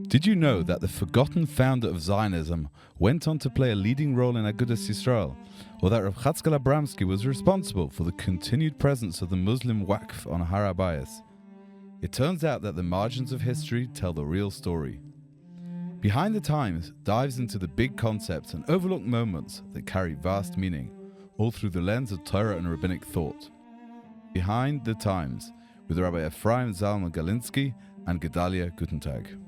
Did you know that the forgotten founder of Zionism went on to play a leading role in Agudas Yisrael, or that Rav Chatzkel Abramsky was responsible for the continued presence of the Muslim Waqf on Har HaBayis? It turns out that the margins of history tell the real story. Behind the Times dives into the big concepts and overlooked moments that carry vast meaning, all through the lens of Torah and rabbinic thought. Behind the Times, with Rabbi Efraim Zalman Galinsky and Gedalia Guttentag.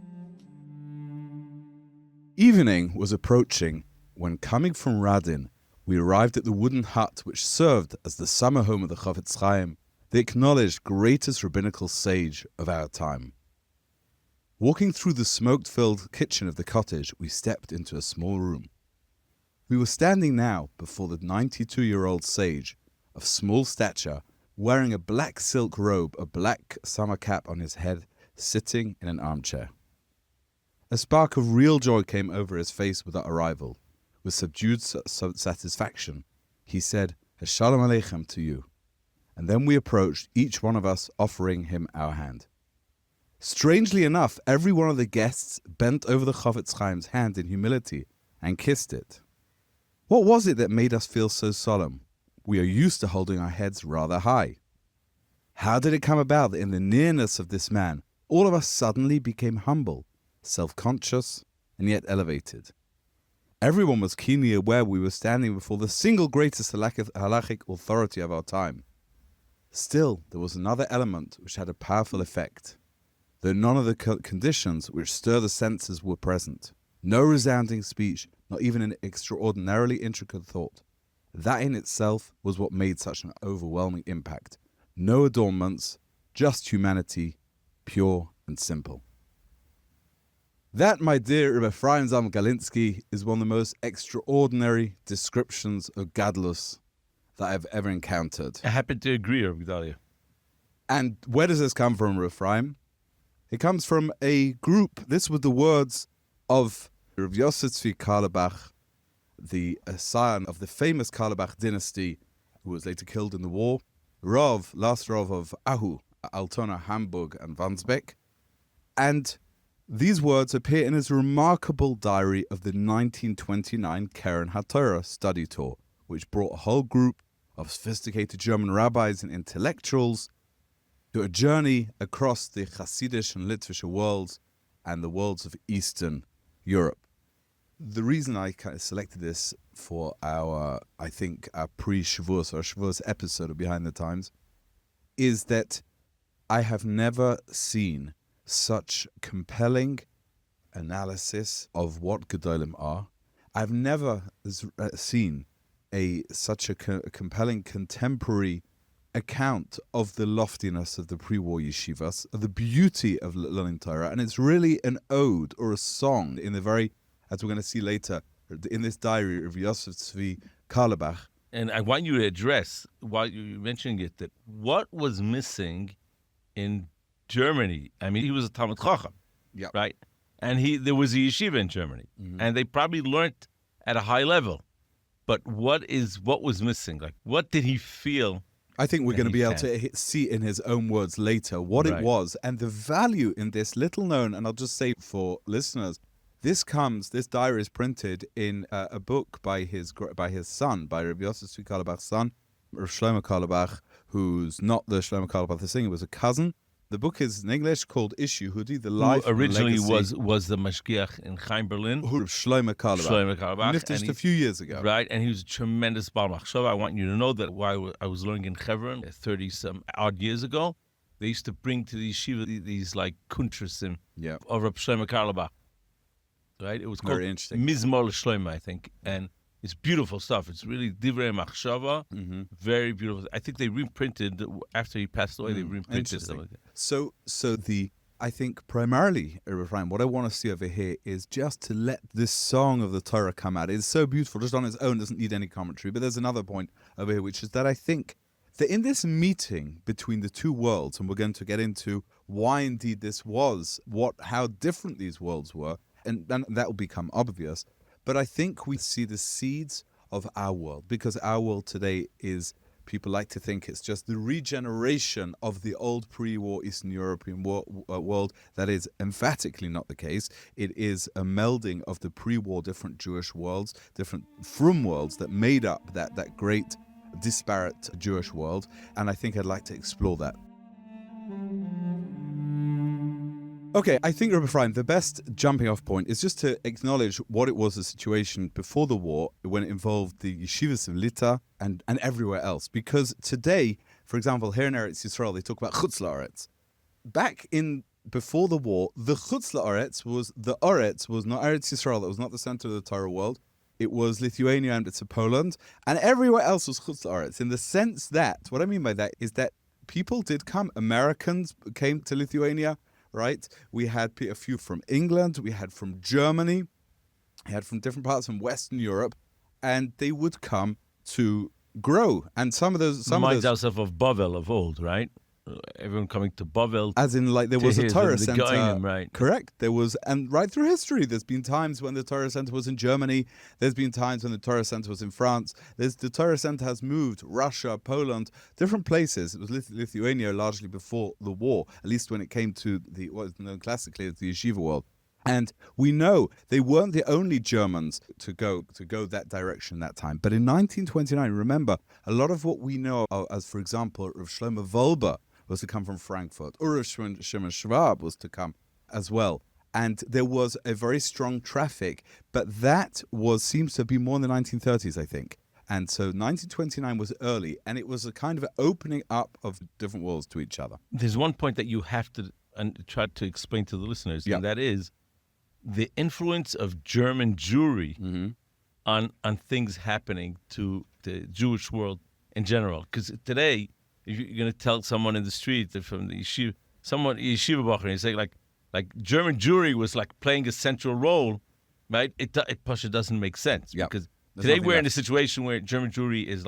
Evening was approaching when, coming from Radin, we arrived at the wooden hut which served as the summer home of the Chofetz Chaim, the acknowledged greatest rabbinical sage of our time. Walking through the smoke-filled kitchen of the cottage, we stepped into a small room. We were standing now before the 92-year-old sage, of small stature, wearing a black silk robe, a black summer cap on his head, sitting in an armchair. A spark of real joy came over his face with our arrival. With subdued satisfaction, he said, "Shalom Aleichem" to you. And then we approached, each one of us offering him our hand. Strangely enough, every one of the guests bent over the Chofetz Chaim's hand in humility and kissed it. What was it that made us feel so solemn? We are used to holding our heads rather high. How did it come about that in the nearness of this man, all of us suddenly became humble, self-conscious, and yet elevated? Everyone was keenly aware we were standing before the single greatest halachic authority of our time. Still, there was another element which had a powerful effect. Though none of the conditions which stir the senses were present, no resounding speech, not even an extraordinarily intricate thought, that in itself was what made such an overwhelming impact. No adornments, just humanity, pure and simple. That, my dear Rabbi Efraim Zalman Galinsky, is one of the most extraordinary descriptions of Gadlus that I've ever encountered. I happen to agree, Rabbi Gedalia. And where does this come from, Rabbi Efraim? It comes from a group. This were the words of Rav Yosef Tzvi Carlebach, the scion of the famous Carlebach dynasty, who was later killed in the war. Last Rav of Ahu, Altona, Hamburg, and Wandsbek. And these words appear in his remarkable diary of the 1929 Keren HaTorah study tour, which brought a whole group of sophisticated German rabbis and intellectuals to a journey across the Hassidic and Litvish worlds and the worlds of Eastern Europe. The reason I selected this for our pre-Shavuos or Shavuos episode of Behind the Times is that I have never seen such compelling analysis of what Gedolim are. I've never seen such a compelling contemporary account of the loftiness of the pre-war yeshivas, of the beauty of learning Torah, and it's really an ode or a song in the very, as we're going to see later, in this diary of Yosef Tzvi Carlebach. And I want you to address, while you're mentioning it, that what was missing in Germany. I mean, he was a Talmid Chacham, right? And there was a yeshiva in Germany, and they probably learned at a high level. But what was missing? Like, what did he feel? I think we're going to be able to see in his own words later what it was and the value in this little known. And I'll just say for listeners, this diary is printed in a book by his son, by Rabbi Yosef Tzvi Carlebach's son, Rav Shlomo Carlebach, who's not the Shlomo Carlebach the singer, was a cousin. The book is in English called Ish Yehudi, the life who originally and legacy. was the Mashgiach in Chaim Berlin. Who Shlomo Carlebach. Lived just a few years ago. Right, and he was a tremendous Baal Machshava. I want you to know that while I was learning in Hebron 30-some odd years ago, they used to bring to the yeshiva these like kuntrasim of Reb Shlomo Carlebach. Right, it was called Mizmor Shlomo, I think, and it's beautiful stuff. It's really Divrei Machshava, very beautiful. I think they reprinted after he passed away. They reprinted something like that. So I think primarily, Efraim, what I want to see over here is just to let this song of the Torah come out. It's so beautiful, just on its own, doesn't need any commentary. But there's another point over here, which is that I think that in this meeting between the two worlds, and we're going to get into why indeed this was, how different these worlds were, and that will become obvious. But I think we see the seeds of our world, because our world today is people like to think it's just the regeneration of the old pre-war Eastern European world. That is emphatically not the case. It is a melding of the pre-war different Jewish worlds, different frum worlds that made up that great disparate Jewish world. And I think I'd like to explore that. Okay, I think, Rabbi Efraim, the best jumping off point is just to acknowledge what it was the situation before the war when it involved the yeshivas of Lita and everywhere else. Because today, for example, here in Eretz Yisrael, they talk about Chutz La'aretz. Back before the war, the Chutz La'aretz was not Eretz Yisrael, that was not the center of the Torah world. It was Lithuania and bits of Poland, and everywhere else was Chutz La'aretz. In the sense that, what I mean by that is that people did come. Americans came to Lithuania, right? We had a few from England, we had from Germany, we had from different parts from Western Europe, and they would come to grow. And some of those reminds us of Bavel of old, right? Everyone coming to Bavel, as in like there was a Torah center, Gainim, right? Correct. There was, and right through history, there's been times when the Torah center was in Germany. There's been times when the Torah center was in France. The Torah center has moved Russia, Poland, different places. It was Lithuania largely before the war, at least when it came to what is known classically as the yeshiva world. And we know they weren't the only Germans to go that direction that time. But in 1929, remember, a lot of what we know as, for example, Rav Shlomo Wolber was to come from Frankfurt, or Rav Shimon Schwab was to come as well. And there was a very strong traffic, but that seems to be more in the 1930s, I think. And so 1929 was early, and it was a kind of opening up of different worlds to each other. There's one point that you have to try to explain to the listeners, and that is the influence of German Jewry on things happening to the Jewish world in general. Because today, if you're going to tell someone in the street from the yeshiva, yeshiva bacher, and you say like German Jewry was like playing a central role, right? It Pasha doesn't make sense because today we're in a situation where German Jewry is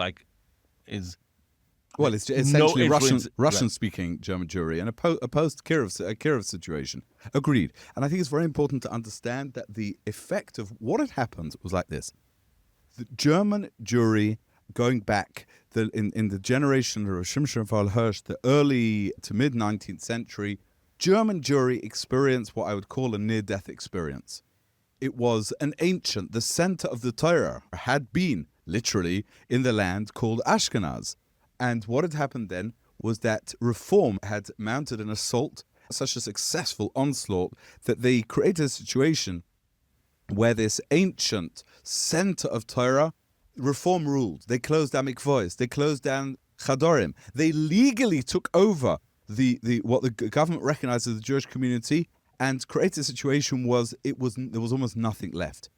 well, it's essentially no Russian-speaking German Jewry and a post-Kirov situation. Agreed. And I think it's very important to understand that the effect of what had happened was like this. The German Jewry, going back in the generation of Shimshon Val Hirsch, the early to mid-19th century, German Jewry experienced what I would call a near-death experience. It was the center of the Torah had been literally in the land called Ashkenaz. And what had happened then was that Reform had mounted an assault, such a successful onslaught, that they created a situation where this ancient center of Torah, Reform ruled. They closed down mikvahs. They closed down chadorim. They legally took over what the government recognized as the Jewish community and created a situation there was almost nothing left.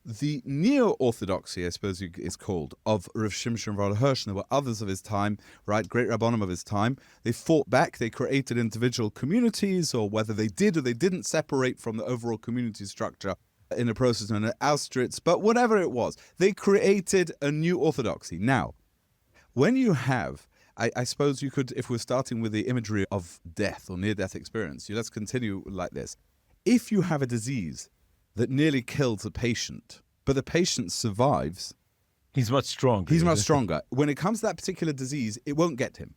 The neo-orthodoxy, I suppose it's called, of Rav Shimshon Val Hirsch, and there were others of his time, right, great rabbanim of his time, they fought back, they created individual communities, or whether they did or they didn't separate from the overall community structure in a process known as Auschwitz, but whatever it was, they created a new orthodoxy. Now, when you have, I suppose you could, if we're starting with the imagery of death or near-death experience, let's continue like this. If you have a disease that nearly kills a patient, but the patient survives, he's much stronger. He's much stronger. When it comes to that particular disease, it won't get him.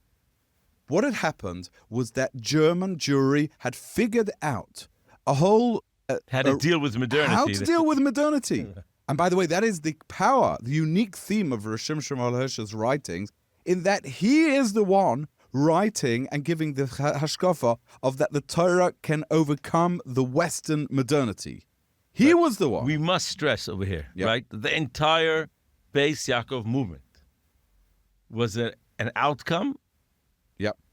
What had happened was that German Jewry had figured out a whole... how to deal with modernity. How to deal with modernity. And by the way, that is the power, the unique theme of Rav Shimshon Val Hirsch's writings, in that he is the one writing and giving the hashkafa of that the Torah can overcome the Western modernity. He was the one. We must stress over here, right? The entire Beis Yaakov movement was an outcome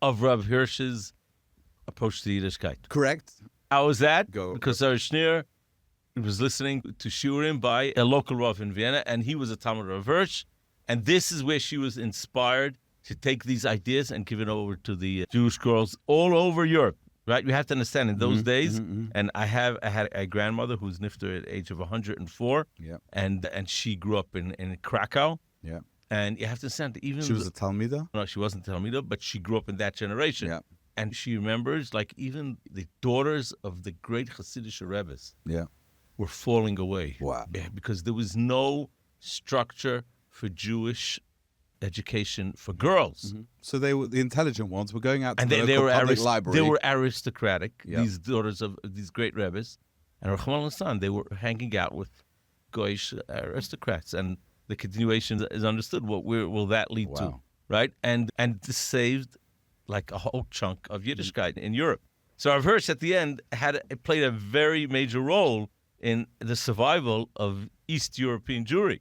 of Rav Hirsch's approach to Yiddishkeit. Correct. How was that? Because Sarah Schneer was listening to Shurim by a local Rav in Vienna, and he was a Talmud Rav Hirsch, and this is where she was inspired to take these ideas and give it over to the Jewish girls all over Europe. Right, you have to understand in those days, and I had a grandmother who's nifter at the age of 104, and she grew up in Krakow. Yeah, and you have to understand that even she was a Talmida. No, she wasn't a Talmida, but she grew up in that generation. Yeah, and she remembers like even the daughters of the great Hasidic rabbis. Were falling away. Wow, because there was no structure for Jewish education for girls. Mm-hmm. So they were the intelligent ones were going out to And the local public library. They were aristocratic, Yep. these daughters of these great rabbis. And Rahman al-San, they were hanging out with Goyish aristocrats. And the continuation is understood. What will that lead to? Wow. Right? And this saved like a whole chunk of Yiddishkeit in Europe. So Rav Hirsch at the end played a very major role in the survival of East European Jewry.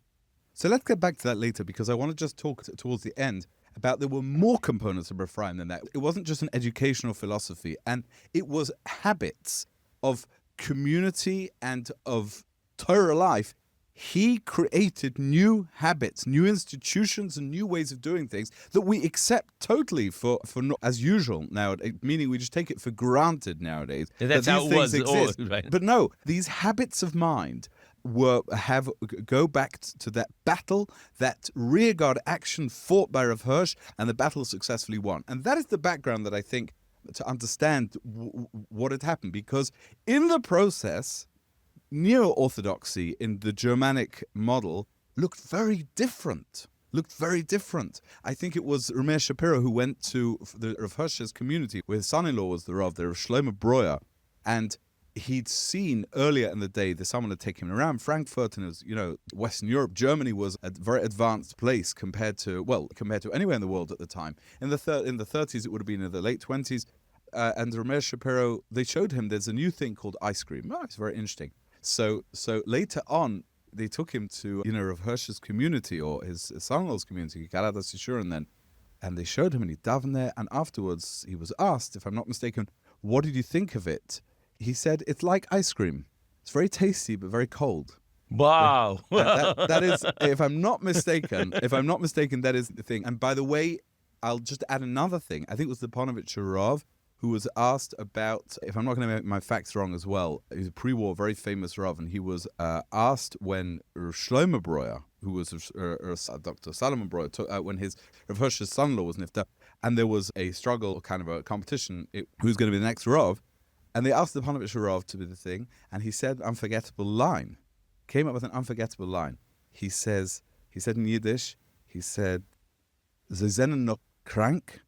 So let's get back to that later, because I want to just talk towards the end about there were more components of Efraim than that. It wasn't just an educational philosophy, and it was habits of community and of Torah life. He created new habits, new institutions, and new ways of doing things that we accept totally for not, as usual nowadays, meaning we just take it for granted nowadays. That's how it was. Exist. Right. But no, these habits of mind go back to that battle, that rearguard action fought by Rav Hirsch, and the battle successfully won. And that is the background that I think to understand what had happened, because in the process, neo-orthodoxy in the Germanic model looked very different. I think it was Rameir Shapiro who went to the Rav Hirsch's community, where his son-in-law was the Rav, the Rav Shlomo Breuer, and he'd seen earlier in the day the someone had taken him around Frankfurt, and it was, Western Europe. Germany was a very advanced place compared to anywhere in the world at the time. In the 30s, it would have been in the late 20s. And Rameir Shapiro, they showed him there's a new thing called ice cream. Oh, it's very interesting. So later on, they took him to Rav Hirsch's community, or his son-in-law's community, Galadas Yishurin then, and they showed him, and he davened there. And afterwards, he was asked, if I'm not mistaken, what did you think of it? He said, it's like ice cream. It's very tasty, but very cold. Wow. that is, if I'm not mistaken, that is the thing. And by the way, I'll just add another thing. I think it was the Ponevezher Rav who was asked about, if I'm not going to make my facts wrong as well, he's a pre-war, very famous Rav, and he was asked when Shlomo Breuer, who was Dr. Solomon Breuer, when his Rav Hirsch's son-in-law was nifta, and there was a struggle, kind of a competition, who's going to be the next Rav, and they asked the Ponevezher Rav to be the thing, and he said an unforgettable line, came up with an unforgettable line. He said in Yiddish, he said, "Sie sind noch krank,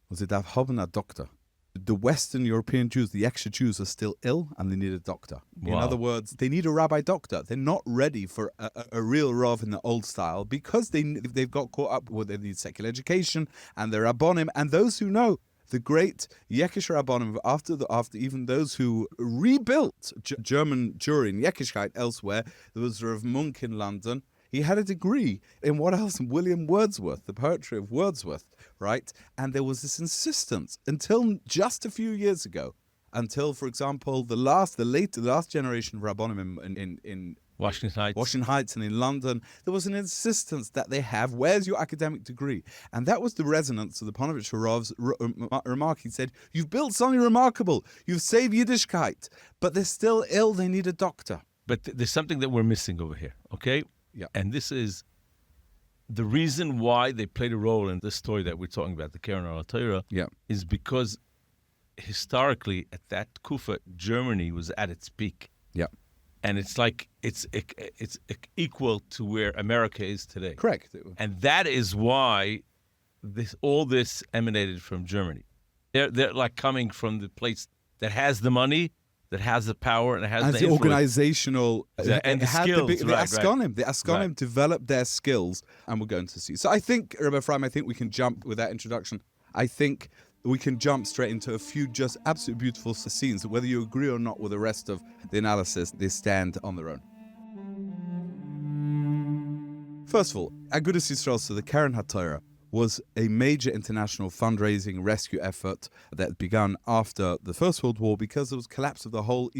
und sie darf haben a doctor." The Western European Jews, the extra Jews, are still ill, and they need a doctor. Wow. In other words, they need a rabbi doctor. They're not ready for a real Rav in the old style, because they've got caught up with, they need secular education, and they're Rabbonim, and those who know the great Yekish Rabbonim, after even those who rebuilt German Jewry and Yekishkeit elsewhere. There was Rav Munk in London. He had a degree in what else? William Wordsworth, the poetry of Wordsworth, right? And there was this insistence until just a few years ago, until, for example, the last generation of Rabbonim in Washington Heights and in London, there was an insistence that they have, where's your academic degree? And that was the resonance of the Ponevezher Rav's remark. He said, you've built something remarkable. You've saved Yiddishkeit, but they're still ill. They need a doctor. But there's something that we're missing over here, okay? Yeah. And this is the reason why they played a role in this story that we're talking about, the Keren Torah, is because historically at that Kufa, Germany was at its peak. Yeah. And it's like it's equal to where America is today. Correct. And that is why all this emanated from Germany. They're like coming from the place that has the money, that has the power, and has the organizational and the skills. The Askonim developed their skills, and we're going to see. So I think, Rabbi Efraim, we can jump with that introduction. I think we can jump straight into a few just absolutely beautiful scenes. Whether you agree or not with the rest of the analysis, they stand on their own. First of all, Agudas Yisrael, so the Keren HaTorah, was a major international fundraising rescue effort that began after the First World War, because there was collapse of the whole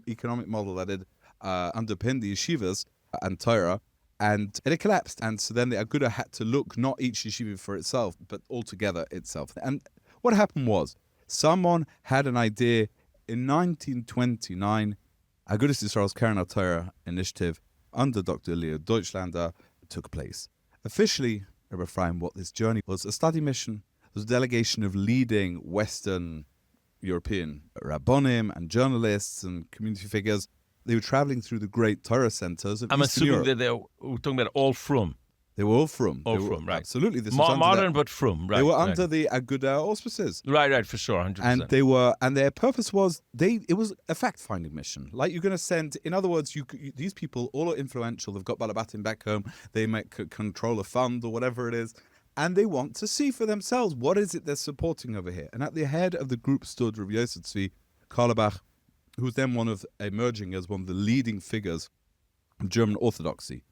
economic model that had underpinned the yeshivas and Torah, and it had collapsed. And so then the Aguda had to look not each yeshiva for itself, but altogether itself. And what happened was, someone had an idea in 1929. Agudas Yisrael's Keren HaTorah initiative under Dr. Leo Deutschlander took place. Officially, Rabbi Efraim, what this journey was a study mission. It was a delegation of leading Western European rabbonim and journalists and community figures. They were traveling through the great Torah centers of I'm Eastern assuming Europe. that we're talking about all from. They were all from. All from, right. Absolutely. This was modern, but from, right. They were right. under the Aguda auspices. Right, for sure, 100%. And their purpose was, it was a fact-finding mission. Like, you're going to send, in other words, these people all are influential. They've got Balabatim back home. They might control a fund or whatever it is. And they want to see for themselves, what is it they're supporting over here? And at the head of the group stood Rabbi Yosef Tzvi Carlebach, who was then emerging as one of the leading figures of German Orthodoxy.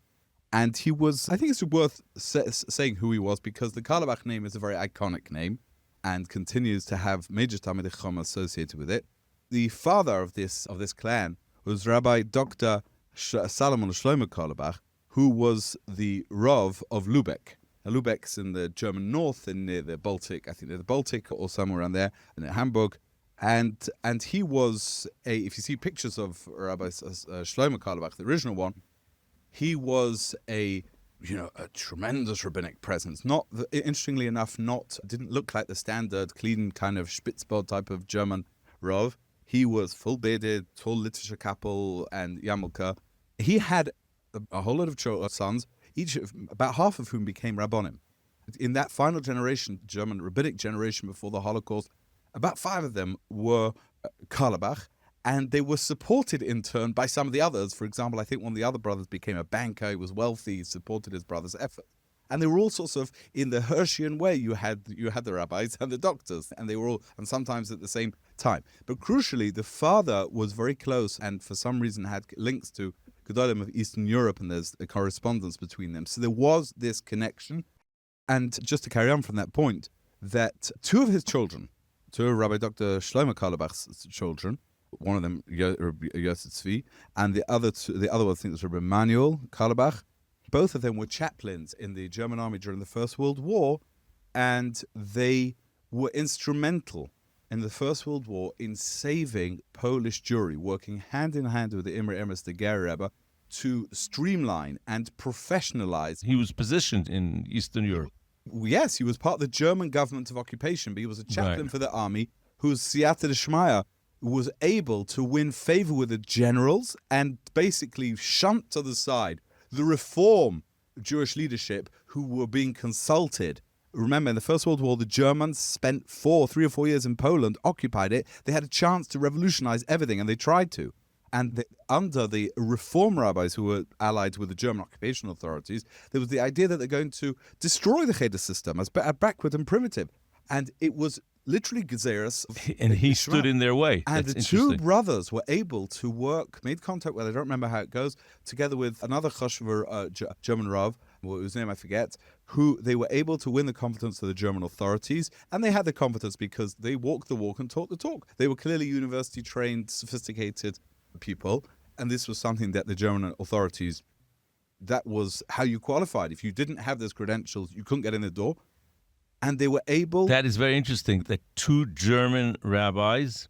And he was, I think it's worth saying who he was, because the Carlebach name is a very iconic name and continues to have major Talmidei Chacham associated with it. The father of this clan was Rabbi Dr. Salomon Shlomo Carlebach, who was the Rav of Lübeck. Now, Lübeck's in the German north, near the Baltic, I think near the Baltic or somewhere around there, and in Hamburg. And he was if you see pictures of Rabbi Shlomo Carlebach, the original one, he was a tremendous rabbinic presence. Interestingly enough, didn't look like the standard clean kind of Spitzbord type of German Rav. He was full-bearded, tall literature kappel and yarmulke. He had a whole lot of sons, about half of whom became rabbonim. In that final generation, German rabbinic generation before the Holocaust, about 5 of them were Carlebach, and they were supported in turn by some of the others. For example, I think one of the other brothers became a banker. He was wealthy, supported his brother's effort. And they were all sorts of, in the Hirschian way, you had the rabbis and the doctors, and they were all, and sometimes at the same time. But crucially, the father was very close and for some reason had links to Gedalia of Eastern Europe, and there's a correspondence between them. So there was this connection. And just to carry on from that point, that 2 of his children, 2 of Rabbi Dr. Shlomo Carlebach's children, one of them Yosef Tzvi, and the other one I think was Rabbi Manuel Carlebach. Both of them were chaplains in the German army during the First World War, and they were instrumental in the First World War in saving Polish Jewry, working hand in hand with the Imre Emes, the Ger Rebbe, to streamline and professionalize. He was positioned in Eastern Europe. Yes, he was part of the German government of occupation, but he was a chaplain for the army whose Siyata D'Shmaya was able to win favor with the generals and basically shunt to the side the reform Jewish leadership who were being consulted. Remember, in the First World War, the Germans spent 3 or 4 years in Poland, occupied it. They had a chance to revolutionize everything, and they tried to. And under the reform rabbis who were allied with the German occupation authorities, there was the idea that they're going to destroy the Cheder system as backward and primitive. And it was literally Gezeras. And he stood in their way. And That's the 2 brothers were able to made contact with, I don't remember how it goes, together with another Chashver German Rav, whose name I forget, who they were able to win the confidence of the German authorities. And they had the confidence because they walked the walk and talked the talk. They were clearly university-trained, sophisticated people. And this was something that the German authorities, that was how you qualified. If you didn't have those credentials, you couldn't get in the door. And they were able... That is very interesting, that 2 German rabbis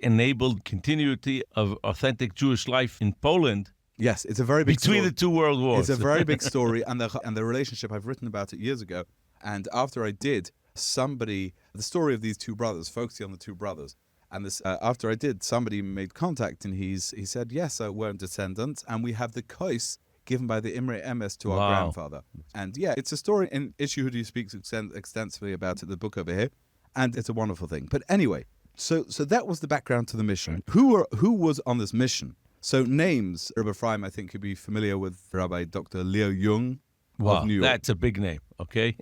enabled continuity of authentic Jewish life in Poland. Yes, it's a very big between story. The 2 world wars. It's a very big story, and the relationship, I've written about it years ago. And after I did, the story of these 2 brothers, focusing on the 2 brothers, and this after I did, somebody made contact, and he said, yes, we're descendants, and we have the kos given by the Imre Emes to our grandfather. And yeah, it's a story, and Yeshivudi speaks extensively about it, the book over here, and it's a wonderful thing. But anyway, so that was the background to the mission. Who was on this mission? So names, Rabbi Efraim, I think you'd be familiar with Rabbi Dr. Leo Jung of New York. That's a big name, okay?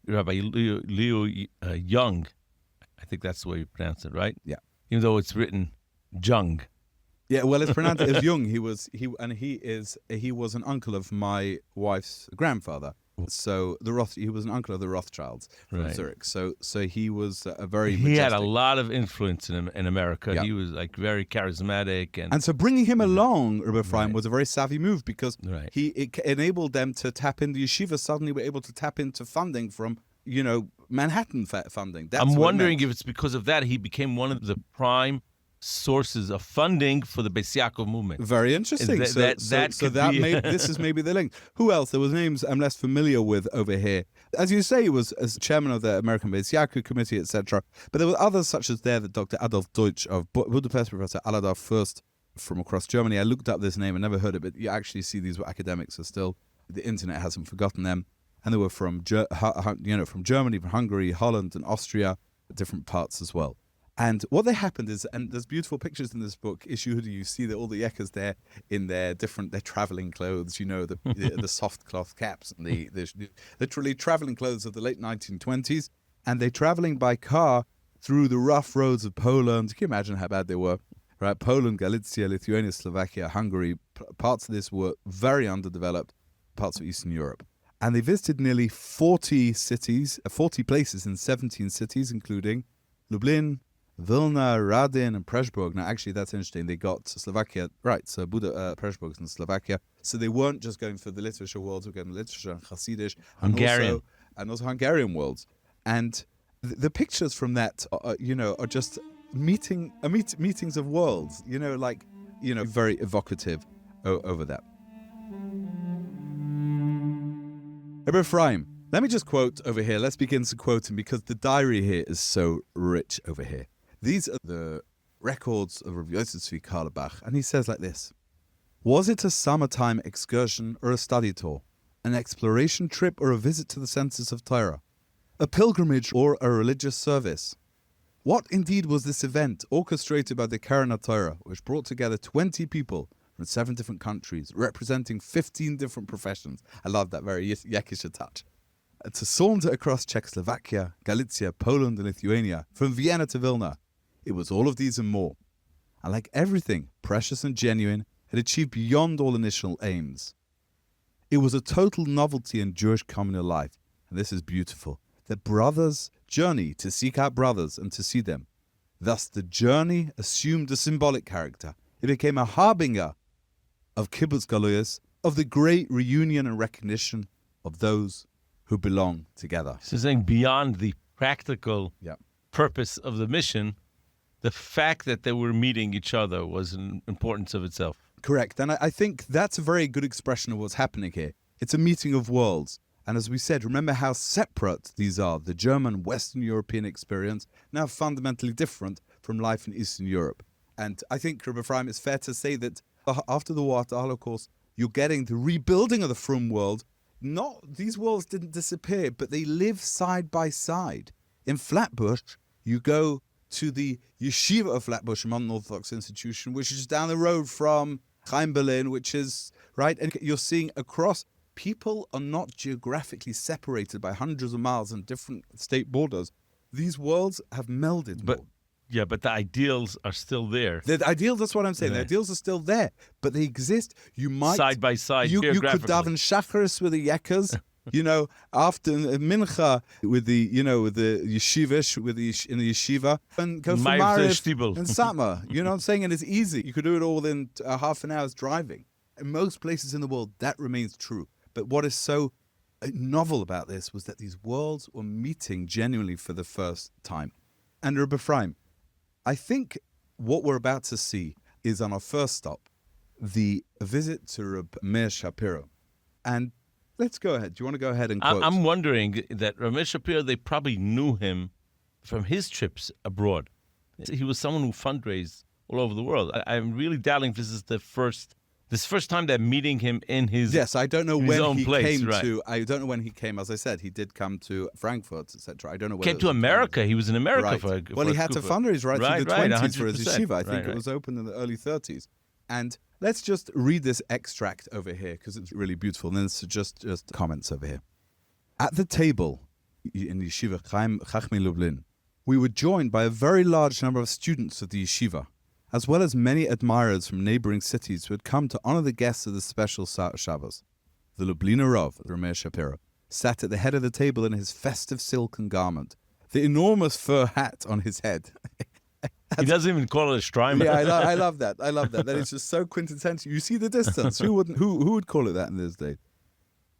Rabbi Leo Jung, I think that's the way you pronounce it, right? Yeah. Even though it's written Jung. Yeah, well, it's pronounced as Jung. He was an uncle of my wife's grandfather. So he was an uncle of the Rothschilds from Zurich. So he was a very He had a lot of influence in America. Yeah. He was very charismatic, and so bringing him along, Rabbi Efraim, was a very savvy move because it enabled them to tap in. The yeshiva suddenly were able to tap into funding from Manhattan funding. I'm wondering if it's because of that he became one of the prime sources of funding for the Beis Yaakov movement. Very interesting. This is maybe the link. Who else? There was names I'm less familiar with over here. As you say, he was as chairman of the American Beis Yaakov Committee, etc. But there were others such as the Dr. Adolf Deutsch of Budapest, Professor Aladar Fürst from across Germany. I looked up this name and never heard it, but you actually see these academics are still The internet hasn't forgotten them. And they were from from Germany, from Hungary, Holland, and Austria, different parts as well. And what they happened is, and there's beautiful pictures in this book, Ishuhudi, you see that all the Yekas there in their traveling clothes, the soft cloth caps, and the literally traveling clothes of the late 1920s. And they're traveling by car through the rough roads of Poland. Can you imagine how bad they were? Right, Poland, Galicia, Lithuania, Slovakia, Hungary, parts of this were very underdeveloped, parts of Eastern Europe. And they visited nearly 40 places in 17 cities, including Lublin, Vilna, Radin, and Pressburg. Now, actually, that's interesting. They got Slovakia, right, so Pressburg is in Slovakia. So they weren't just going for the literature worlds, they were going to literature and Hassidic, Hungarian. and also Hungarian worlds. And the pictures from that, are just meetings of worlds, very evocative over that. Rabbi Efraim, let me just quote over here. Let's begin to quote him because the diary here is so rich over here. These are the records of Rabbi Yosef Carlebach, and he says like this: was it a summertime excursion or a study tour, an exploration trip or a visit to the centers of Torah, a pilgrimage or a religious service? What indeed was this event orchestrated by the Keren Torah, which brought together 20 people from 7 different countries, representing 15 different professions? I love that very Yekish touch. To saunter across Czechoslovakia, Galicia, Poland, and Lithuania, from Vienna to Vilna. It was all of these and more. And like everything precious and genuine, it achieved beyond all initial aims. It was a total novelty in Jewish communal life, and this is beautiful. The brothers' journey to seek out brothers and to see them. Thus the journey assumed a symbolic character. It became a harbinger of kibbutz galuyos, of the great reunion and recognition of those who belong together. So saying beyond the practical purpose of the mission, the fact that they were meeting each other was an importance of itself. Correct. And I think that's a very good expression of what's happening here. It's a meeting of worlds. And as we said, remember how separate these are. The German Western European experience, now fundamentally different from life in Eastern Europe. And I think, Rabbi Efraim, it's fair to say that after the war, after the Holocaust, you're getting the rebuilding of the frum world. These worlds didn't disappear, but they live side by side. In Flatbush, you go to the Yeshiva of Flatbush, a Modern Orthodox institution, which is down the road from Chaim Berlin, which is, right, and you're seeing across. People are not geographically separated by hundreds of miles and different state borders. These worlds have melded more. But the ideals are still there. The ideals, that's what I'm saying. The ideals are still there, but they exist. You might side by side. You could daven shacharis with the Yekas, after mincha with the Yeshivish in the yeshiva, and go for Mariv and Satmar. You know what I'm saying? And it's easy. You could do it all within half an hour's driving. In most places in the world, that remains true. But what is so novel about this was that these worlds were meeting genuinely for the first time. And Rabbi Efraim, I think what we're about to see is on our first stop, the visit to Rabbi Meir Shapiro. And let's go ahead. Do you want to go ahead and quote? I'm wondering that Rabbi Meir Shapiro, they probably knew him from his trips abroad. He was someone who fundraised all over the world. I'm really doubting if this is the first time they're meeting him in his Yes, I don't know when he place, came right. to. I don't know when he came. As I said, he did come to Frankfurt, etc. I don't know. Came to America. He was in America right. for he had to fundraise through the 20s for his yeshiva. I think right. it was opened in the early 30s. And let's just read this extract over here because it's really beautiful. And then it's just comments over here. At the table in the yeshiva Chachmei Lublin, we were joined by a very large number of students of the yeshiva, as well as many admirers from neighboring cities who had come to honor the guests of the special Shabbos. The Lubliner Rav, Rabbi Meir Shapiro, sat at the head of the table in his festive silken garment, the enormous fur hat on his head. He doesn't even call it a Streimer. Yeah, I love that. That is just so quintessential. You see the distance. Who would call it that in this day?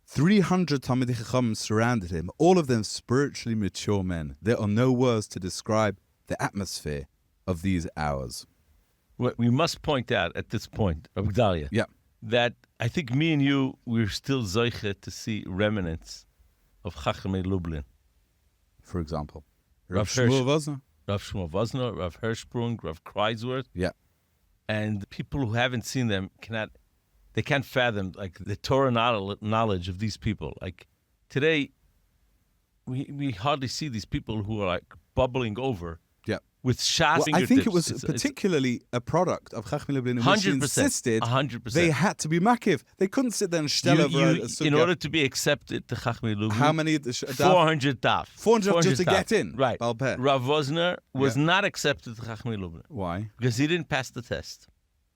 300 Talmidei Chacham surrounded him, all of them spiritually mature men. There are no words to describe the atmosphere of these hours. We must point out at this point, Gedalia, that I think me and you, we're still zeiche to see remnants of Chachmei Lublin. For example, Rav Shmuel Wozner, Rav Hirschsprung, Rav Kreisworth. Yeah. And people who haven't seen them cannot they can't fathom like the Torah knowledge of these people. Like today, we hardly see these people who are like bubbling over. Yeah. With Shas I think it was particularly a product of Chachmei Lublin, which insisted 100%. They had to be makiv. They couldn't sit there and stell over a sugya. In order to be accepted to Chachmei Lublin, how many? 400 daf. 400 just to get in. Right. Rav Wosner was not accepted to Chachmei Lublin. Why? Because he didn't pass the test.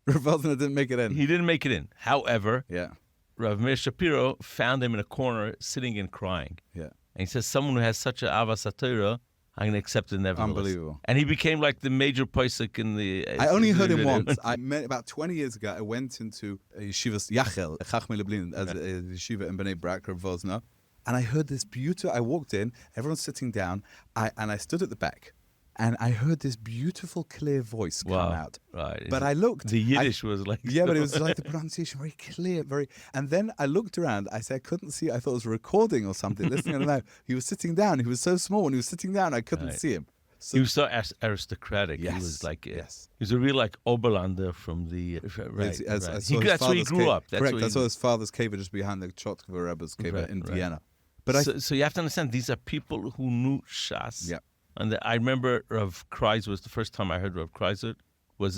Rav Wosner didn't make it in. He didn't make it in. However, yeah. Rav Meir Shapiro found him in a corner, sitting and crying. Yeah. And he says, someone who has such an avas HaTorah, I'm going to accept it nevertheless. Unbelievable. And he became like the major posek in the... I only heard him once. I met about 20 years ago. I went into a yeshiva Yachel, Chachmei Lublin, as a yeshiva in Bnei Brak, Rav Wosner, and I heard this beautiful... I walked in, everyone's sitting down, and I stood at the back, and I heard this beautiful, clear voice come out. Right. But I looked... The Yiddish was like... Yeah, but it was like the pronunciation, very clear, very... And then I looked around, I said I couldn't see, I thought it was a recording or something, listening on the mouth. He was sitting down, he was so small, and he was sitting down, I couldn't see him. So, he was so aristocratic. Yes, he was like... yes. He was a real like Oberlander from the... Right. That's where he grew up. Correct, I saw his father's cave just behind the Chotkova Rebbe's cave in Vienna. But so you have to understand, these are people who knew Shas. Yeah. And I remember Rav Kreiser was the first time I heard Rav Kreiser.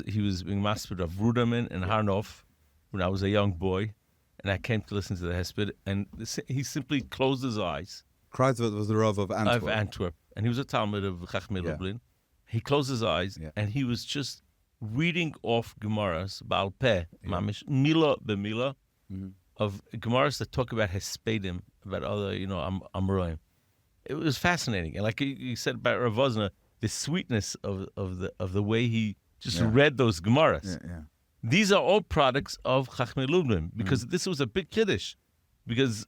He was being mastered of Ruderman and Harnoff when I was a young boy, and I came to listen to the Hesped, and he simply closed his eyes. Kreiser was the Rav of Antwerp. Of Antwerp, and he was a Talmud of Chachmei Lublin. He closed his eyes, and he was just reading off Gemaras, Baal Peh, Mamish, Mila b'Mila, of Gemaras that talk about Hespedim, about other, Amroim. It was fascinating, and like you said about Rav Wosner, the sweetness of the way he just read those Gemaras. Yeah, yeah. These are all products of Chachmei Lublin, because this was a big kiddush. Because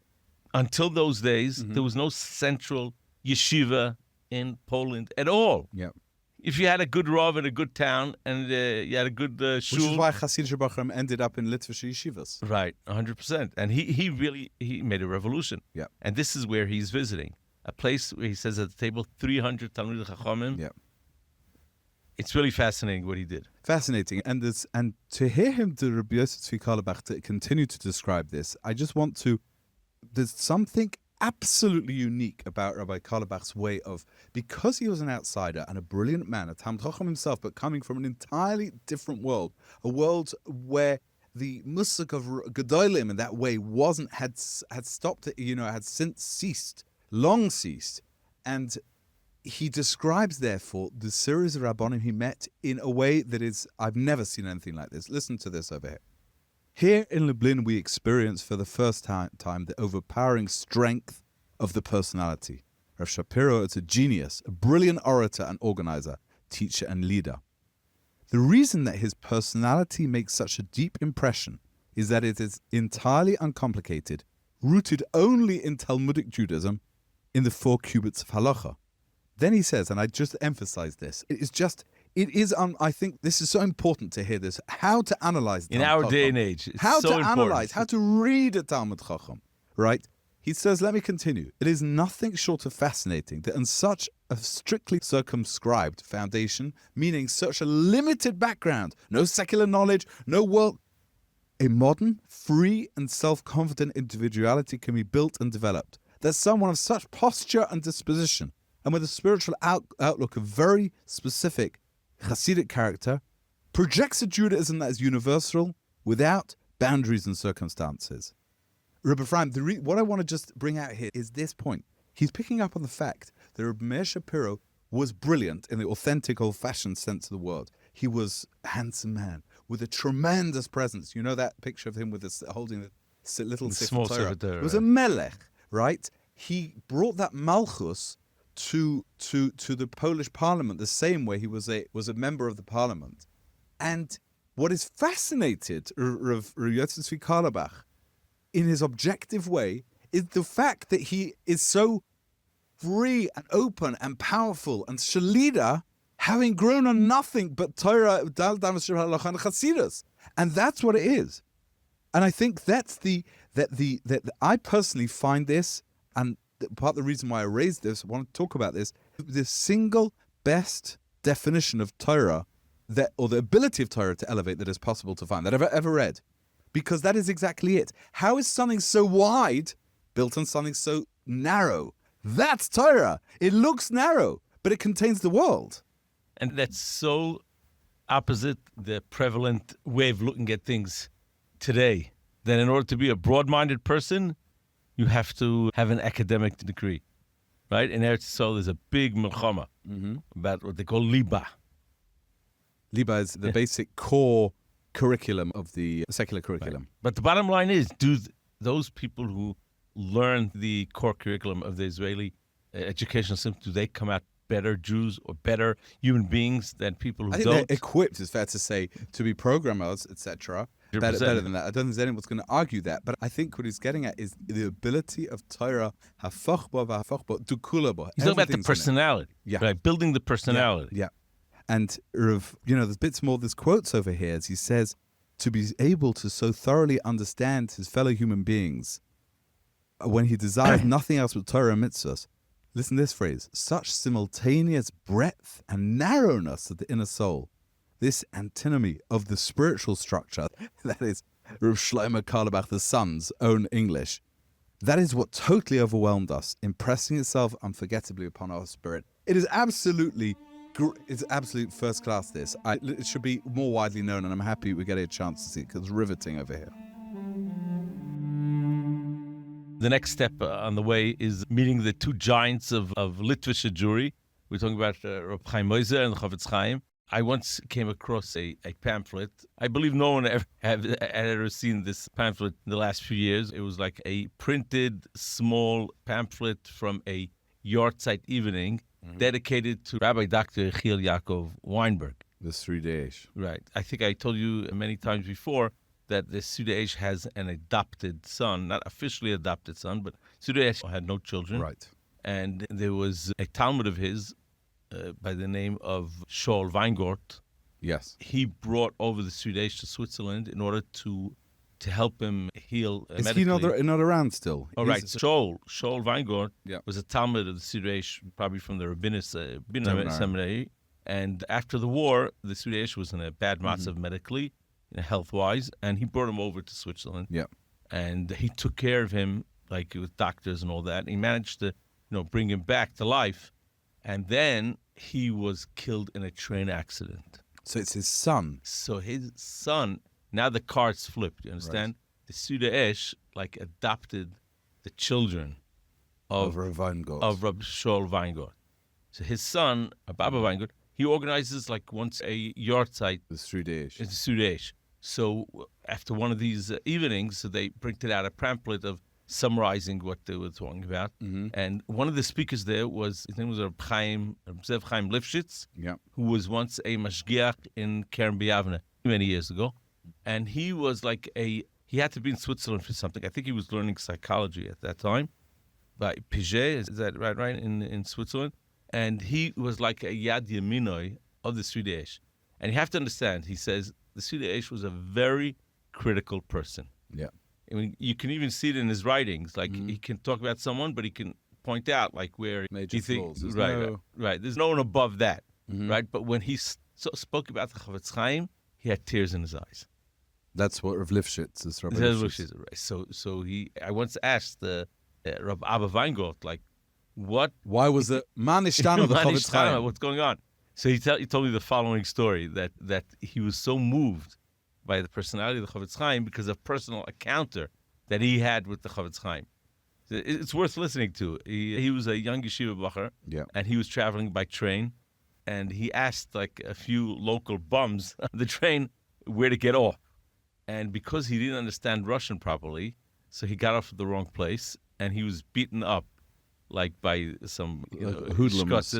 until those days, there was no central yeshiva in Poland at all. Yeah. If you had a good Rav in a good town and you had a good shul, which is why Hassidic Bachram ended up in Litvish yeshivas. Right, 100%. And he really made a revolution. Yeah. And this is where he's visiting. A place where he says at the table 300 Talmidei Chachamim. Yeah. It's really fascinating what he did. Fascinating. And to hear him, to Rabbi Yosef Carlebach, to continue to describe this, I just want to... There's something absolutely unique about Rabbi Carlebach's way of... Because he was an outsider and a brilliant man, a Talmid Chacham himself, but coming from an entirely different world, a world where the musik of Gedalim in that way had stopped, had since ceased, long ceased. And he describes, therefore, the series of Rabbanim he met in a way that is, I've never seen anything like this. Listen to this over here. Here in Lublin, we experience for the first time the overpowering strength of the personality. Rav Shapiro is a genius, a brilliant orator and organizer, teacher and leader. The reason that his personality makes such a deep impression is that it is entirely uncomplicated, rooted only in Talmudic Judaism, in the 4 cubits of halacha. Then he says, and I just emphasize this, I think this is so important to hear this, how to analyze in our day and age. How to analyze, how to read a Talmud Chacham, right? He says, let me continue. It is nothing short of fascinating that in such a strictly circumscribed foundation, meaning such a limited background, no secular knowledge, no world, a modern, free and self-confident individuality can be built and developed. That someone of such posture and disposition, and with a spiritual outlook of very specific Hassidic character, projects a Judaism that is universal without boundaries and circumstances. Rabbi Efraim, what I want to just bring out here is this point. He's picking up on the fact that Rabbi Meir Shapiro was brilliant in the authentic, old-fashioned sense of the word. He was a handsome man with a tremendous presence. You know that picture of him with holding the little small Sefer Torah. It was a melech, right? He brought that malchus to the Polish parliament the same way he was a member of the parliament. And what is fascinated Rav Yosef Carlebach in his objective way is the fact that he is so free and open and powerful and shalida, having grown on nothing but Torah, Dal Damas Halacha and Chassidus. And that's what it is. And I think that I personally find this, and part of the reason why I raised this, I want to talk about this, the single best definition of Torah, or the ability of Torah to elevate that is possible to find, that I've ever read. because that is exactly it. How is something so wide built on something so narrow? That's Torah. It looks narrow, but it contains the world. And that's so opposite the prevalent way of looking at things today, that in order to be a broad-minded person, you have to have an academic degree, right? In Eretz Yisrael, there's a big milchama about what they call liba. Liba is the basic core curriculum of the secular curriculum. Right. But the bottom line is, do those people who learn the core curriculum of the Israeli educational system, do they come out better Jews or better human beings than people who I think don't? they're equipped, it's fair to say, to be programmers, etc. Better than that. I don't think anyone's going to argue that. But I think what he's getting at is the ability of Torah, hafachba v'hafachba, dukulaba. He's talking about the personality. Yeah. Right, building the personality. Yeah. And, there's bits more, there's quotes over here as he says, to be able to so thoroughly understand his fellow human beings when he desires nothing else but Torah and mitzvahs. Listen to this phrase, such simultaneous breadth and narrowness of the inner soul, this antinomy of the spiritual structure, that is Rav Shlomo Carlebach the son's own English, that is what totally overwhelmed us, impressing itself unforgettably upon our spirit. It is absolutely first class, this. It should be more widely known, and I'm happy we're getting a chance to see it, because it's riveting over here. The next step on the way is meeting the two giants of Litvish Jewry. We're talking about Rabbi Moshe and the Chofetz Chaim. I once came across a pamphlet. I believe no one had ever seen this pamphlet in the last few years. It was like a printed small pamphlet from a Yortzeit evening dedicated to Rabbi Dr. Yechiel Yaakov Weinberg. The Srideish. Right. I think I told you many times before that the Srideish has an adopted son, not officially adopted son, but Srideish had no children. Right. And there was a Talmud of his by the name of Shaul Weingart. Yes. He brought over the Srideish to Switzerland in order to help him heal Is medically. he not around still? Oh, right. Shaul Weingart Yeah. was a Talmud of the Srideish, probably from the Rabbinic Seminary. And after the war, the Srideish was in a bad matzav medically, health-wise, and he brought him over to Switzerland. Yeah. And he took care of him, like with doctors and all that. And he managed to, bring him back to life. And then he was killed in a train accident. So it's his son. So his son, now the cards flipped, you understand? Right. The Srideish, adopted the children of Rabbi Shaul Weingart. So his son, Baba Weingart, he organizes once a Yortzeit. The Srideish. It's the Srideish. So after one of these evenings, so they printed out a pamphlet of summarizing what they were talking about. Mm-hmm. And one of the speakers there his name was Reb Chaim Lifshitz, who was once a mashgiach in Keren B'Yavne many years ago. And he was he had to be in Switzerland for something. I think he was learning psychology at that time. By Piget, is that right, in Switzerland? And he was like a Yad Yaminoi of the Srideish. And you have to understand, he says, the Srideish was a very critical person. Yeah. I mean, you can even see it in his writings. He can talk about someone, but he can point out where major he thinks, flaws. right. There's no one above that, right? But when he spoke about the Chofetz Chaim, he had tears in his eyes. That's what Rav Lifshitz is. Rabbi Lifshitz. So I once asked the Rav Abba Weingart, what? Why was the Manishtan of the Chofetz Chaim? What's going on? So he told me the following story, that he was so moved by the personality of the Chofetz Chaim because of personal encounter that he had with the Chofetz Chaim. So it's worth listening to. He was a young yeshiva bacher, and he was traveling by train, and he asked a few local bums on the train where to get off. And because he didn't understand Russian properly, so he got off at the wrong place, and he was beaten up by some hoodlums.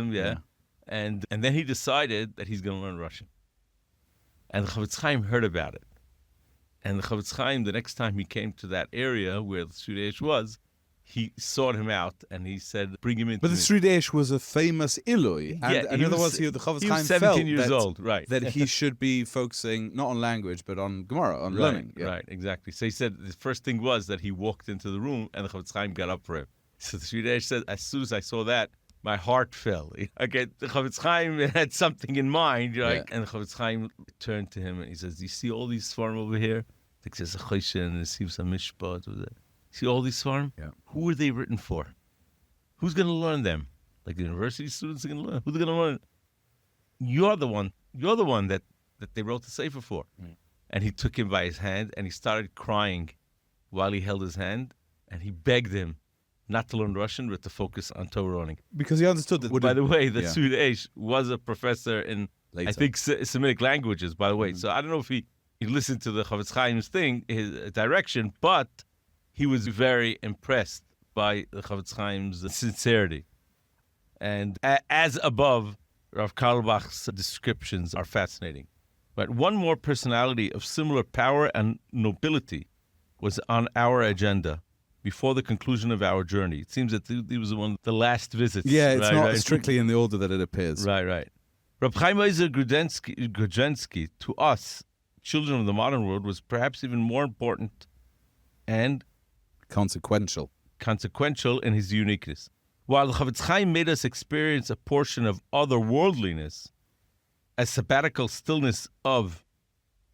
And then he decided that he's going to learn Russian. And the Chofetz Chaim heard about it. And the Chofetz Chaim, the next time he came to that area where the Srideish was, he sought him out and he said, bring him in. But the Srideish was a famous Ilui. And in other words, the Chofetz Chaim felt 17 years old, right. that he should be focusing not on language, but on Gemara, on learning. Yeah. Right, exactly. So he said the first thing was that he walked into the room and the Chofetz Chaim got up for him. So the Srideish said, as soon as I saw that, my heart fell. Okay, the Chofetz Chaim had something in mind, and the Chofetz Chaim turned to him and he says, "Do you see all these Sfarim over here? Like there's a Choshen and there's a Mishpacha. See all these Svarim? Yeah. Who are they written for? Who's going to learn them? Like the university students are going to learn. Who's going to learn? You're the one that they wrote the Sefer for. Mm. And he took him by his hand and he started crying while he held his hand, and he begged him not to learn Russian, but to focus on Torah learning. Because he understood that. By the way, the Sudesh was a professor in, later, I think, Semitic languages, by the way. Mm-hmm. So I don't know if he listened to the Chavetz Chaim's thing, his direction, but he was very impressed by the Chavetz Chaim's sincerity. And as above, Rav Karlbach's descriptions are fascinating. But one more personality of similar power and nobility was on our agenda before the conclusion of our journey. It seems that he was one of the last visits. Yeah, it's not strictly in the order that it appears. Right. Rabbi Moshe Grylak, to us, children of the modern world, was perhaps even more important and consequential in his uniqueness. While the Chavetz Chaim made us experience a portion of otherworldliness, a sabbatical stillness of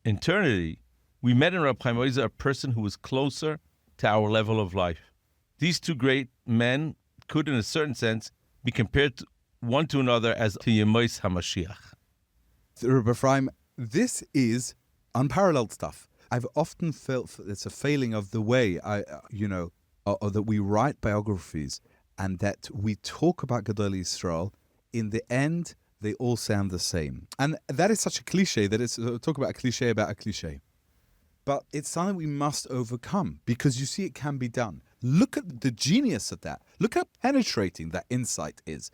eternity, we met in Rabbi Moshe a person who was closer to our level of life. These two great men could, in a certain sense, be compared one to another as to Yemos HaMashiach. Rabbi Efraim, this is unparalleled stuff. I've often felt it's a failing of the way that we write biographies and that we talk about Gedalia Yisrael. In the end, they all sound the same. And that is such a cliche that it's talk about a cliche about a cliche. But it's something we must overcome because you see it can be done. Look at the genius of that. Look how penetrating that insight is.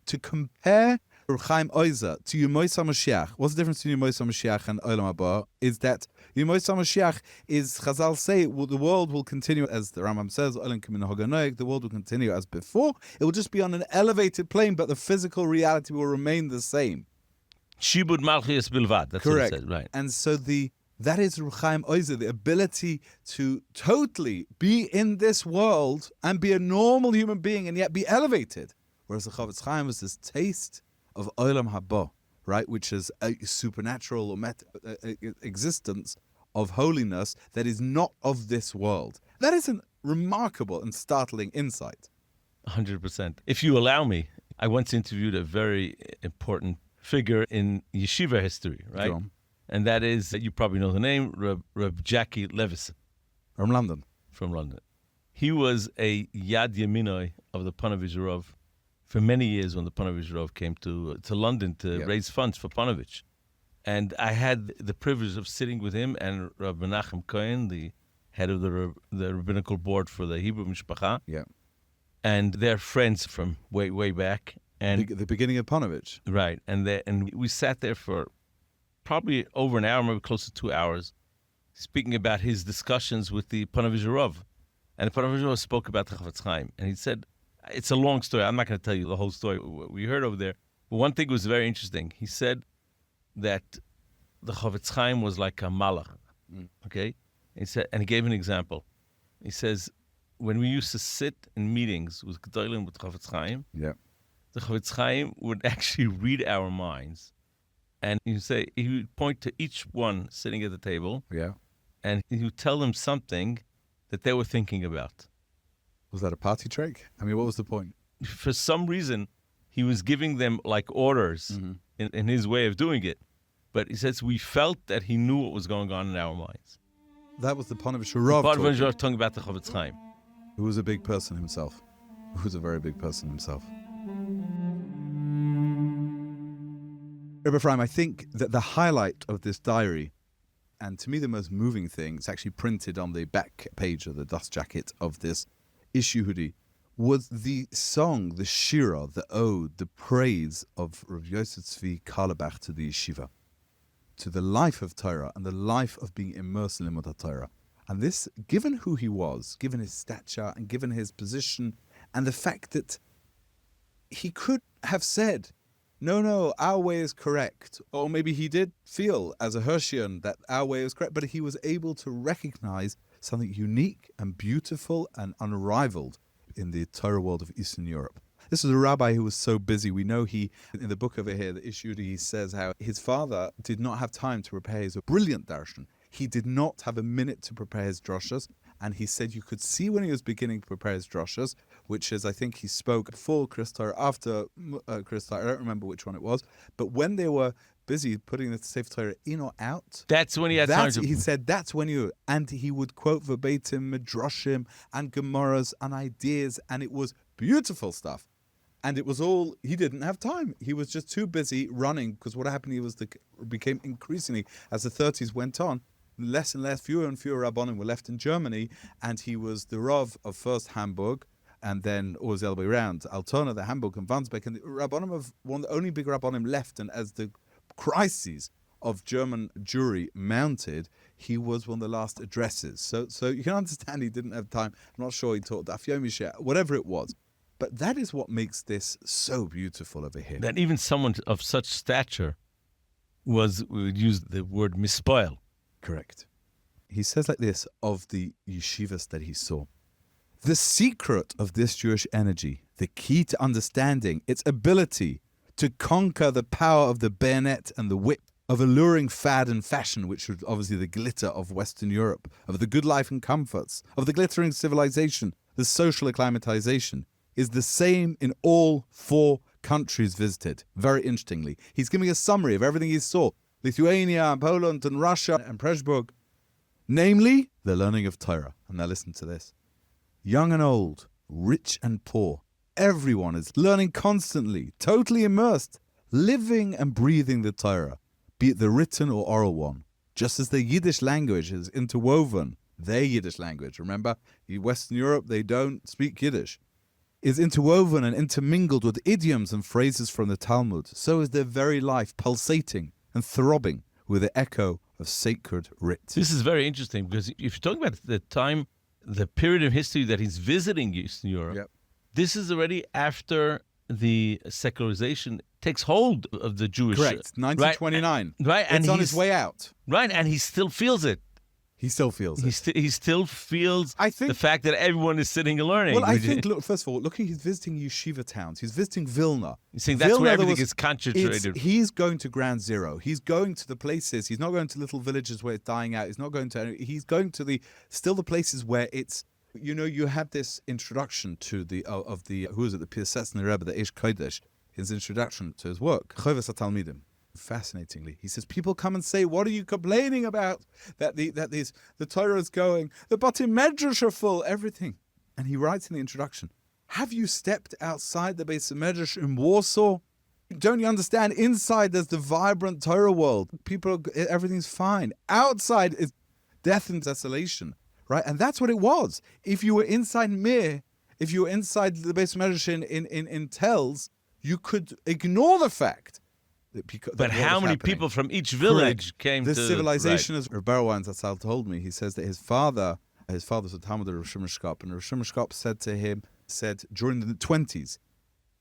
To compare Chaim Oizer to Yemos HaMashiach, what's the difference between Yemos HaMashiach and Olam Haba? Is that Yemos HaMashiach is, Chazal say, the world will continue, as the Rambam says, the world will continue as before. It will just be on an elevated plane, but the physical reality will remain the same. Shibud Malchus Bilvad, that's correct. What it says, right. And so that is Chaim Oizer, the ability to totally be in this world and be a normal human being and yet be elevated. Whereas the Chavetz Chaim was this taste of Olam Haba, right, which is a supernatural or existence of holiness that is not of this world. That is a remarkable and startling insight. 100%. If you allow me, I once interviewed a very important figure in yeshiva history, right? And that is, you probably know the name, Reb Jackie Levison. From London. He was a Yad Yaminoi of the Panovich Rav for many years when the Panovich Rav came to London to raise funds for Panovich. And I had the privilege of sitting with him and Rabbi Menachem Cohen, the head of the rabbinical board for the Hebrew Mishpacha. Yeah. And they're friends from way back. And the beginning of Panovich. Right. And we sat there for probably over an hour, maybe close to 2 hours, speaking about his discussions with the Panovich Rav. And the Panovich Rav spoke about the Chavetz Chaim. And he said, it's a long story. I'm not going to tell you the whole story we heard over there. But one thing was very interesting. He said that the Chavetz Chaim was like a malach. Okay? And he gave an example. He says, when we used to sit in meetings with Gedalia and with Chavetz Chaim, the Chavetz Chaim would actually read our minds. And he would point to each one sitting at the table. Yeah. And he would tell them something that they were thinking about. Was that a party trick? I mean, what was the point? For some reason, he was giving them like orders in his way of doing it. But he says we felt that he knew what was going on in our minds. That was the Panovich Rav talking about the Chavetz Chaim. Who was a big person himself. Who was a very big person himself. Rabbi Efraim, I think that the highlight of this diary, and to me the most moving thing, it's actually printed on the back page of the dust jacket of this issue hoodie, was the song, the shira, the ode, the praise of Rav Yosef Tzvi Carlebach to the yeshiva, to the life of Torah and the life of being immersed in Limud Torah. And this, given who he was, given his stature and given his position, and the fact that he could have said, no, our way is correct. Or maybe he did feel as a Hirschian that our way is correct, but he was able to recognize something unique and beautiful and unrivaled in the Torah world of Eastern Europe. This was a rabbi who was so busy. We know in the book over here, the issue, he says how his father did not have time to prepare his brilliant darshan. He did not have a minute to prepare his drashas, and he said you could see when he was beginning to prepare his drashas, which is, I think he spoke before Kriyas Torah, after Kriyas Torah, I don't remember which one it was, but when they were busy putting the Sefer Torah in or out, that's when he had time to... He said that's when and he would quote verbatim Midrashim and Gemaras and ideas, and it was beautiful stuff. And it was all, he didn't have time. He was just too busy running, because what happened, became increasingly, as the 30s went on, less and less, fewer and fewer Rabbanim were left in Germany, and he was the Rav of first Hamburg, and then, or was the other way around, Altona, the Hamburg, and Wandsbek, and the Rabbanim of one of the only big Rabbanim left, and as the crises of German Jewry mounted, he was one of the last addresses. So you can understand he didn't have time. I'm not sure he taught Daf Yomi, whatever it was. But that is what makes this so beautiful over here. That even someone of such stature would use the word mispoil. Correct. He says like this of the yeshivas that he saw. The secret of this Jewish energy, the key to understanding its ability to conquer the power of the bayonet and the whip, of alluring fad and fashion, which was obviously the glitter of Western Europe, of the good life and comforts, of the glittering civilization, the social acclimatization, is the same in all 4 countries visited. Very interestingly. He's giving a summary of everything he saw. Lithuania and Poland and Russia and Pressburg. Namely, the learning of Torah. And now listen to this. Young and old, rich and poor, everyone is learning constantly, totally immersed, living and breathing the Torah, be it the written or oral one, just as the Yiddish language is interwoven, their Yiddish language. Remember, in Western Europe, they don't speak Yiddish. Is interwoven and intermingled with idioms and phrases from the Talmud. So is their very life pulsating and throbbing with the echo of sacred writ. This is very interesting, because if you're talking about the time, the period of history that he's visiting Eastern Europe, Yep. This is already after the secularization takes hold of the Jewish... Correct, 1929. Right, and it's on his way out. Right, and he still feels it. He still feels it. He still feels the fact that everyone is sitting and learning. Well, I think, look, first of all, he's visiting yeshiva towns. He's visiting Vilna. You're saying that's where everything is concentrated. He's going to ground zero. He's going to the places. He's not going to little villages where it's dying out. He's not going to... He's going to the places where it's... You know, you have this introduction to the who is it, the Piasetzner Rebbe, the Eish Kodesh, his introduction to his work, Chovas HaTalmidim. Fascinatingly, he says, people come and say, what are you complaining about? That the Torah is going, the Batim Medrash are full, everything. And he writes in the introduction, have you stepped outside the Beis Medrash in Warsaw? Don't you understand? Inside there's the vibrant Torah world. Everything's fine. Outside is death and desolation. Right, and that's what it was. If you were inside Mir, if you were inside the Beis Medrash in Telz, you could ignore the fact that but how many people from each village came to... The civilization, as Rabbi Zatzal told me, he says that his father was a Talmud of Rosh Mishkop, and Rosh Mishkop said during the 20s,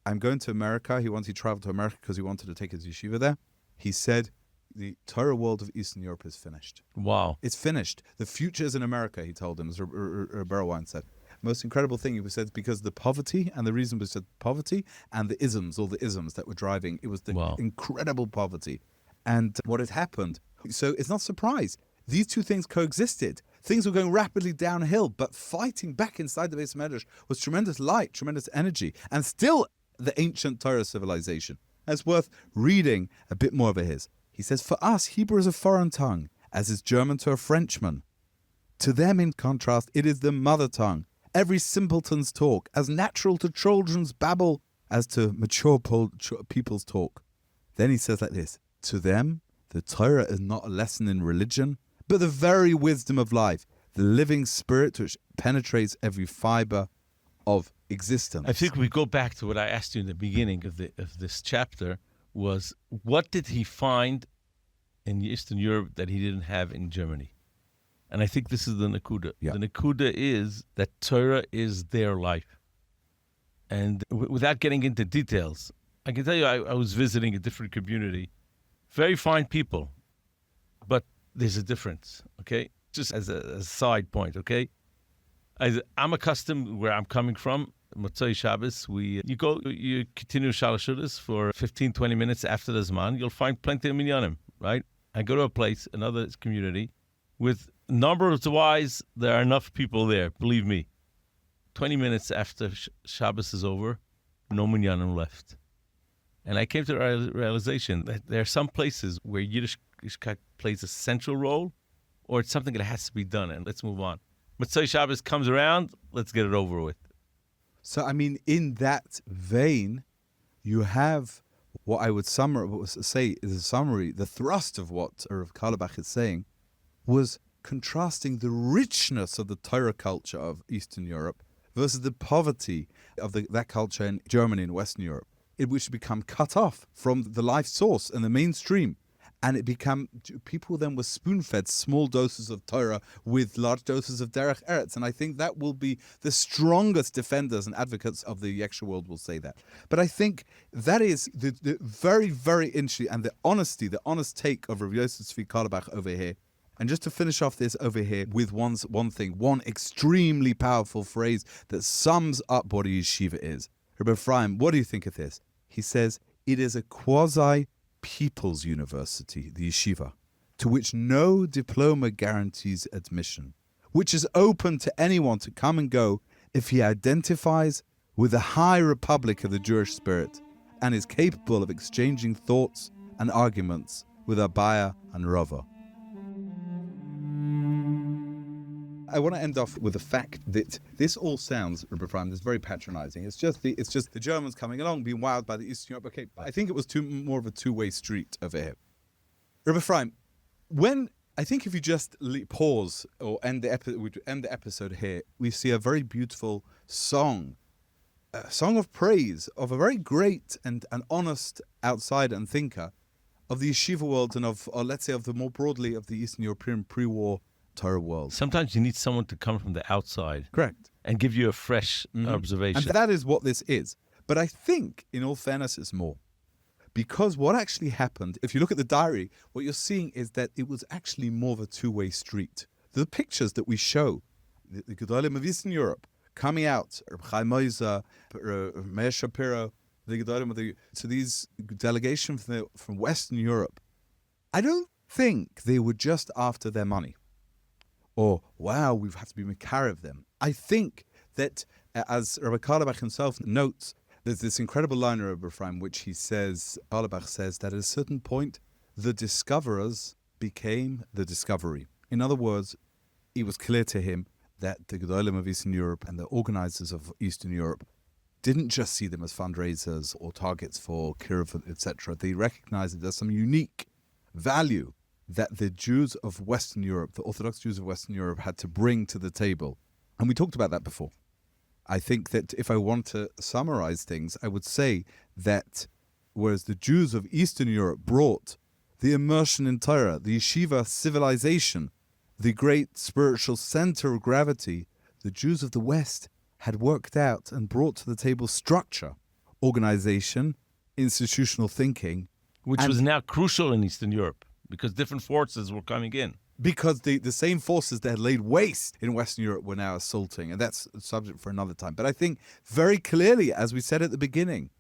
I'm going to America. He traveled to America because he wanted to take his yeshiva there. He said, the Torah world of Eastern Europe is finished. Wow. It's finished. The future is in America, he told him, as Berwine said. Most incredible thing, he said, because the poverty, and the reason was poverty and the isms, all the isms that were driving, it was the incredible poverty. And what had happened, so it's not a surprise. These two things coexisted. Things were going rapidly downhill, but fighting back inside the Beis Medrash was tremendous light, tremendous energy, and still the ancient Torah civilization. It's worth reading a bit more of his. He says, for us, Hebrew is a foreign tongue, as is German to a Frenchman. To them, in contrast, it is the mother tongue, every simpleton's talk, as natural to children's babble as to mature people's talk. Then he says like this, to them, the Torah is not a lesson in religion, but the very wisdom of life, the living spirit which penetrates every fiber of existence. I think we go back to what I asked you in the beginning of this chapter, was what did he find in Eastern Europe that he didn't have in Germany? And I think this is the Nakuda. Yeah. The Nakuda is that Torah is their life. And without getting into details, I can tell you I was visiting a different community. Very fine people, but there's a difference, okay? Just as a side point, okay? I'm accustomed where I'm coming from, Motzei Shabbos, you continue Shalosh Shudas for 15, 20 minutes after the Zman, you'll find plenty of minyanim, right? I go to a place, another community, With numbers-wise, there are enough people there, believe me. 20 minutes after Shabbos is over, no minyanim left. And I came to the realization that there are some places where Yiddishkeit plays a central role, or it's something that has to be done, and let's move on. Motzei Shabbos comes around, let's get it over with. So, I mean, in that vein, you have what I would say is a summary. The thrust of what Rav Carlebach is saying was contrasting the richness of the Torah culture of Eastern Europe versus the poverty of that culture in Germany and Western Europe, in which become cut off from the life source and the mainstream. And people then were spoon-fed small doses of Torah with large doses of Derech Eretz. And I think that will be the strongest defenders and advocates of the Yekshua world will say that. But I think that is the very, very interesting, and the honest take of Rav Yosef Tzvi Carlebach over here. And just to finish off this over here with one extremely powerful phrase that sums up what a yeshiva is. Rabbi Efraim, what do you think of this? He says, it is a quasi-people's university, the yeshiva, to which no diploma guarantees admission, which is open to anyone to come and go if he identifies with the high republic of the Jewish spirit and is capable of exchanging thoughts and arguments with Abaya and Rava. I want to end off with the fact that this all sounds, Rabbi Efraim, this very patronizing. It's just the Germans coming along, being wowed by the Eastern Europe. Okay, I think it was more of a two-way street over here. Rabbi Efraim, I think if you just pause or end the episode here, we see a very beautiful song, a song of praise of a very great and an honest outsider and thinker of the yeshiva world and or let's say of the more broadly of the Eastern European pre-war Torah world. Sometimes you need someone to come from the outside. Correct. And give you a fresh observation. And that is what this is. But I think, in all fairness, it's more. Because what actually happened, if you look at the diary, what you're seeing is that it was actually more of a two-way street. The pictures that we show, the Gedalia of Eastern Europe, coming out, Chaim Moiser, Meir Shapiro, the Gedalia to these delegations from Western Europe, I don't think they were just after their money. Or, wow, we have to be makar of them. I think that, as Rabbi Carlebach himself notes, there's this incredible line of Rabbi Efraim, which he says, Carlebach says, that at a certain point, the discoverers became the discovery. In other words, it was clear to him that the Gedolim of Eastern Europe and the organizers of Eastern Europe didn't just see them as fundraisers or targets for Kiruv, etc. They recognized that there's some unique value that the Jews of Western Europe, the Orthodox Jews of Western Europe, had to bring to the table. And we talked about that before. I think that if I want to summarize things, I would say that whereas the Jews of Eastern Europe brought the immersion in Torah, the yeshiva civilization, the great spiritual center of gravity, the Jews of the West had worked out and brought to the table structure, organization, institutional thinking. Which was now crucial in Eastern Europe, because different forces were coming in. Because the same forces that had laid waste in Western Europe were now assaulting, and that's a subject for another time. But I think very clearly, as we said at the beginning,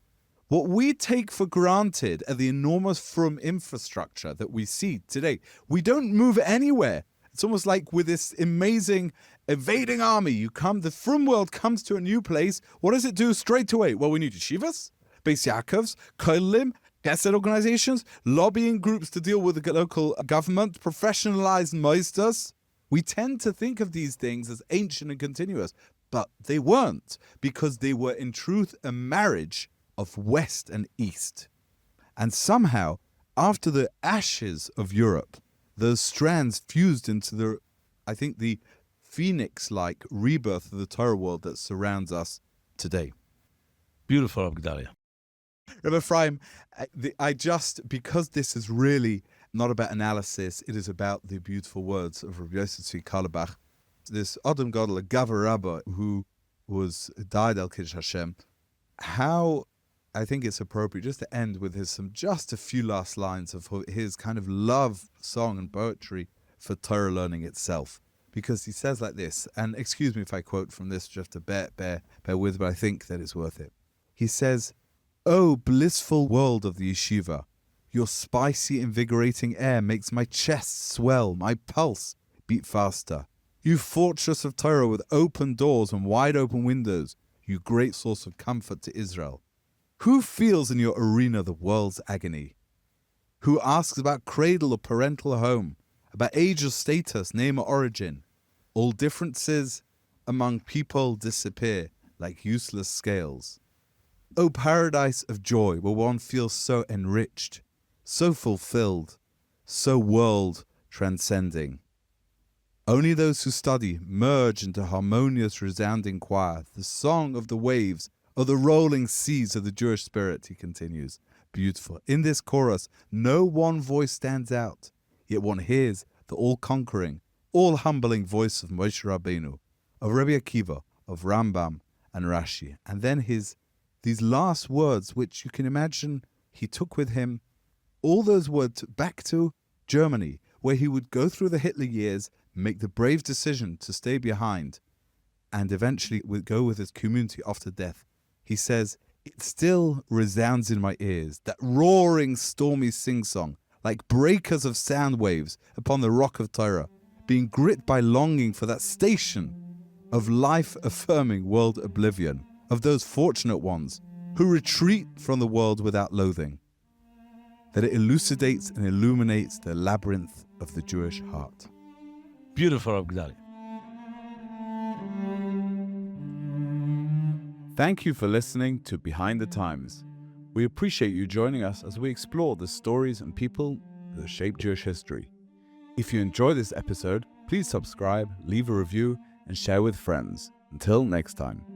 what we take for granted are the enormous frum infrastructure that we see today. We don't move anywhere. It's almost like with this amazing invading army, the frum world comes to a new place. What does it do straight away? Well, we need yeshivas, Beis Yaakovs, kolim, Chesed organizations, lobbying groups to deal with the local government, professionalized moisters. We tend to think of these things as ancient and continuous, but they weren't, because they were in truth a marriage of West and East. And somehow, after the ashes of Europe, those strands fused into the phoenix-like rebirth of the Torah world that surrounds us today. Beautiful, Gedalia. Rabbi Efraim, because this is really not about analysis, it is about the beautiful words of Rabbi Yosef Tzvi Carlebach, this Adam Gadol, a Gavar Rabba, who died al Kiddush Hashem. How I think it's appropriate just to end with just a few last lines of his kind of love song and poetry for Torah learning itself. Because he says like this, and excuse me if I quote from this, just to bear with, but I think that it's worth it. He says, "Oh, blissful world of the yeshiva, your spicy, invigorating air makes my chest swell, my pulse beat faster. You fortress of Torah with open doors and wide open windows, you great source of comfort to Israel. Who feels in your arena the world's agony? Who asks about cradle or parental home, about age or status, name or origin? All differences among people disappear like useless scales. O paradise of joy, where one feels so enriched, so fulfilled, so world-transcending. Only those who study merge into harmonious, resounding choir, the song of the waves, or the rolling seas of the Jewish spirit, he continues. Beautiful. In this chorus, no one voice stands out, yet one hears the all-conquering, all-humbling voice of Moshe Rabbeinu, of Rabbi Akiva, of Rambam and Rashi. And then these last words, which you can imagine he took with him, all those words back to Germany, where he would go through the Hitler years, make the brave decision to stay behind, and eventually would go with his community after death. He says, it still resounds in my ears, that roaring, stormy sing-song, like breakers of sound waves upon the rock of Torah, being gripped by longing for that station of life-affirming world oblivion, of those fortunate ones who retreat from the world without loathing, that it elucidates and illuminates the labyrinth of the Jewish heart. Beautiful, Rabbi Gedalia. Thank you for listening to Behind the Times. We appreciate you joining us as we explore the stories and people that shape Jewish history. If you enjoy this episode, please subscribe, leave a review, and share with friends. Until next time.